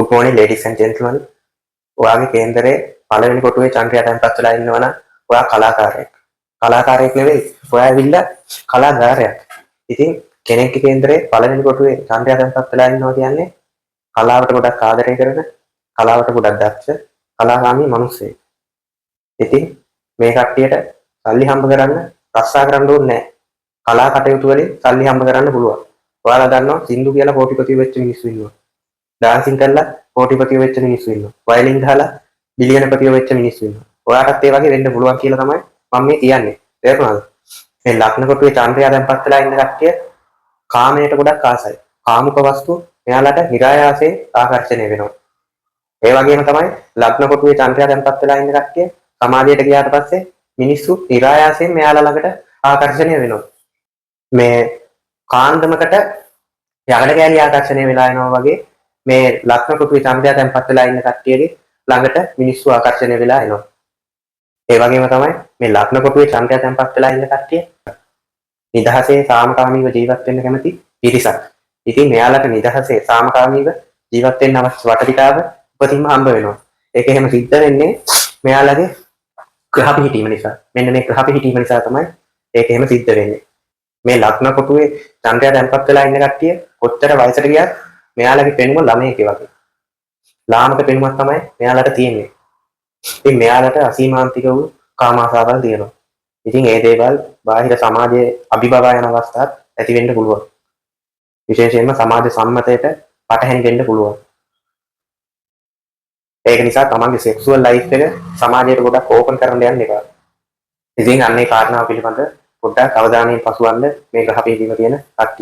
Good morning, ladies and gentlemen. ඔයාගේ කේන්දරේ පළවෙනි කොටුවේ චන්ද්‍රයා තැන්පත් වෙලා ඉන්නවනම් ඔයා කලාකාරයෙක්. කලාකාරයෙක් නෙවෙයි, ඔයා ඇවිල්ලා කලාකාරයෙක්. ඉතින් කෙනෙක්ගේ කේන්දරේ පළවෙනි කොටුවේ චන්ද්‍රයා තැන්පත් වෙලා ඉන්නවා කියන්නේ කලාවට ගොඩක් ආදරය කරන, කලාවට ගොඩක් දක්ෂ, කලාකාමී මිනිස්සෙක්. ඉතින් මේ කට්ටියට සල්ලි හම්බ කරන්න රස්සා කරන්න ඕනේ නැහැ. කලා කටයුතු වලින් සල්ලි හම්බ කරන්න පුළුවන්. ඔයාලා දන්නවා සින්දු කියලා කෝටිපති වෙච්ච මිනිස්සු ඉන්නවා. ඩාන්සින් කරලා කෝටිපතිය වෙච්ච මිනිස්සු ඉන්නවා. වයලින් ගහලා බිලියනපතිය වෙච්ච මිනිස්සු ඉන්නවා. ඔයාටත් ඒ වගේ වෙන්න පුළුවන් කියලා තමයි මම මේ කියන්නේ. තේරුණාද? මේ ලග්න කොටුවේ චන්ද්‍රයා දැන්පත් වෙලා ඉන්න කට්ටිය කාමයට ගොඩක් ආසයි. කාමුක වස්තු එයාලට નિરાයාසයෙන් ආකර්ෂණය වෙනවා. ඒ වගේම තමයි ලග්න කොටුවේ චන්ද්‍රයා දැන්පත් වෙලා ඉන්න කට්ටිය සමාජයට ගියාට පස්සේ මිනිස්සු નિરાයාසයෙන් මෙයාලා ළඟට ආකර්ෂණය වෙනවා. මේ කාන්දමකට යකඩ කෑලි ආකර්ෂණය වෙලා එනවා වගේ මේ ලග්න කොටුවේ චන්ද්‍රයා තැන්පත් වෙලා ඉන්න කට්ටියගේ ළඟට මිනිස්සු ආකර්ෂණය වෙලා එනවා. ඒ වගේම තමයි මේ ලග්න කොටුවේ චන්ද්‍රයා තැන්පත් වෙලා ඉන්න කට්ටිය නිදහසේ සාමකාමීව ජීවත් වෙන්න කැමති පිරිසක්. ඉතින් මෙයාලට නිදහසේ සාමකාමීව ජීවත් වෙන්න අවශ්‍ය වටපිටාව උපතින්ම හම්බ වෙනවා. ඒක එහෙම සිද්ධ වෙන්නේ මෙයාලගේ ග්‍රහ පිහිටීම නිසා. මෙන්න මේ ග්‍රහ පිහිටීම නිසා තමයි ඒක එහෙම සිද්ධ වෙන්නේ. මේ ලග්න කොටුවේ චන්ද්‍රයා තැන්පත් වෙලා ඉන්න කට්ටිය කොච්චර වයසට ගියත් මෙයාලගේ පෙනුම ළමයෙක් වගේ. ලාමක පෙනුමක් තමයි මෙයාලට තියෙන්නේ. ඉතින් මෙයාලට අසීමාන්තික වූ කාම ආශාවල් තියෙනවා. ඉතින් ඒ දේවල් බාහිර සමාජයේ අභිබවා යන අවස්ථාත් ඇති වෙන්න පුළුවන්. විශේෂයෙන්ම සමාජ සම්මතයට පටහැනි වෙන්න පුළුවන්. ඒක නිසා තමන්ගේ සෙක්සුවල් ලයිෆ් එක සමාජයට ගොඩක් ඕපන් කරන්න යන්න එපා. ඉතින් අන්නේ කාරණාව පිළිබඳ පොඩ්ඩක් අවධානයෙන් පසුවන්න මේ ග්‍රහ පිළිබඳ තියෙන කට්ටිය.